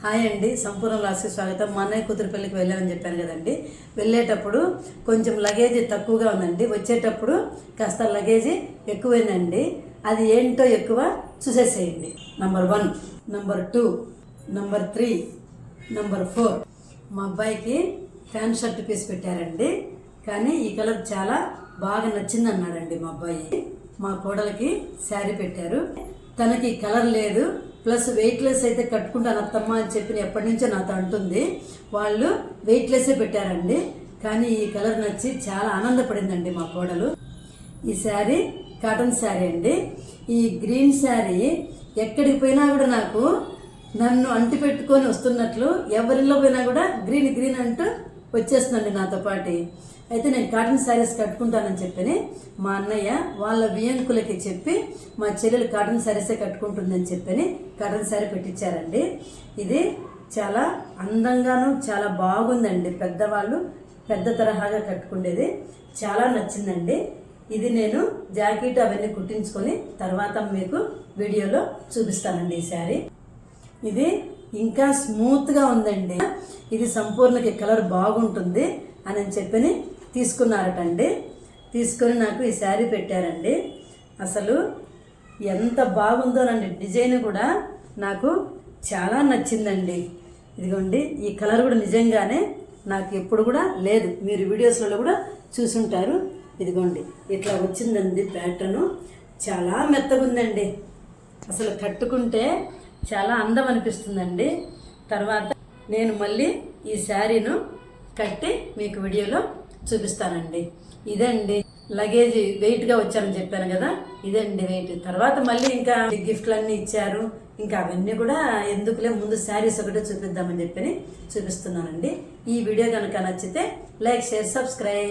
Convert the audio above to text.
Hi అండి, సంపూర్ణ లాస్కి స్వాగతం. మా అన్నయ్య కూతురు పెళ్ళికి వెళ్ళామని చెప్పాను కదండి. వెళ్ళేటప్పుడు కొంచెం లగేజ్ తక్కువగా ఉందండి, వచ్చేటప్పుడు కాస్త లగేజ్ ఎక్కువైందండి. అది ఏంటో ఎక్కువ చూసేసేయండి. Number 1, number 2, number 3, number 4. మా అబ్బాయికి ప్యాంట్ షర్ట్ పీస్ పెట్టారండి, కానీ ఈ కలర్ చాలా బాగా నచ్చింది అన్నాడండి మా అబ్బాయి. మా కోడలికి శారీ పెట్టారు, తనకి కలర్ లేదు, ప్లస్ వెయిట్లెస్ అయితే కట్టుకుంటాను అత్తమ్మ అని చెప్పి ఎప్పటి నుంచో నాతో అంటుంది. వాళ్ళు వెయిట్లెస్సే పెట్టారండి, కానీ ఈ కలర్ నచ్చి చాలా ఆనందపడిందండి మా కోడలు. ఈ శారీ కాటన్ శారీ అండి. ఈ గ్రీన్ శారీ ఎక్కడికి పోయినా కూడా నాకు నన్ను అంటి పెట్టుకొని వస్తున్నట్లు, ఎవరిలో పోయినా కూడా గ్రీన్ గ్రీన్ అంటూ వచ్చేస్తుందండి నాతో పాటు. అయితే నేను కాటన్ శారీస్ కట్టుకుంటానని చెప్పని మా అన్నయ్య వాళ్ళ వియంకులకి చెప్పి మా చెల్లెలు కాటన్ శారీసే కట్టుకుంటుందని చెప్పని కాటన్ శారీ పెట్టించారండి. ఇది చాలా అందంగాను చాలా బాగుందండి. పెద్దవాళ్ళు పెద్ద తరహాగా కట్టుకునేది చాలా నచ్చిందండి. ఇది నేను జాకెట్ అవన్నీ కుట్టించుకొని తర్వాత మీకు వీడియోలో చూపిస్తానండి. ఈ శారీ ఇది ఇంకా స్మూత్గా ఉందండి. ఇది సంపూర్ణకి కలర్ బాగుంటుంది అని చెప్పని తీసుకున్నారటండి. తీసుకొని నాకు ఈ శారీ పెట్టారండి. అసలు ఎంత బాగుందోనండి, డిజైన్ కూడా నాకు చాలా నచ్చిందండి. ఇదిగోండి, ఈ కలర్ కూడా నిజంగానే నాకు ఎప్పుడు కూడా లేదు, మీరు వీడియోస్లలో కూడా చూసుంటారు. ఇదిగోండి ఇట్లా వచ్చిందండి ప్యాటర్ను, చాలా మెత్తగా ఉందండి. అసలు కట్టుకుంటే చాలా అందం అనిపిస్తుందండి. తర్వాత నేను మళ్ళీ ఈ శారీను కట్టి మీకు వీడియోలో చూపిస్తానండి. ఇదండి లగేజ్ వెయిట్గా వచ్చానని చెప్పాను కదా, ఇదండి వెయిట్. తర్వాత మళ్ళీ ఇంకా గిఫ్ట్లు అన్నీ ఇచ్చారు, ఇంకా అవన్నీ కూడా ఎందుకులే, ముందు శారీస్ ఒకటే చూపిద్దామని చెప్పని చూపిస్తున్నానండి. ఈ వీడియో కనుక నచ్చితే లైక్, షేర్, సబ్స్క్రైబ్.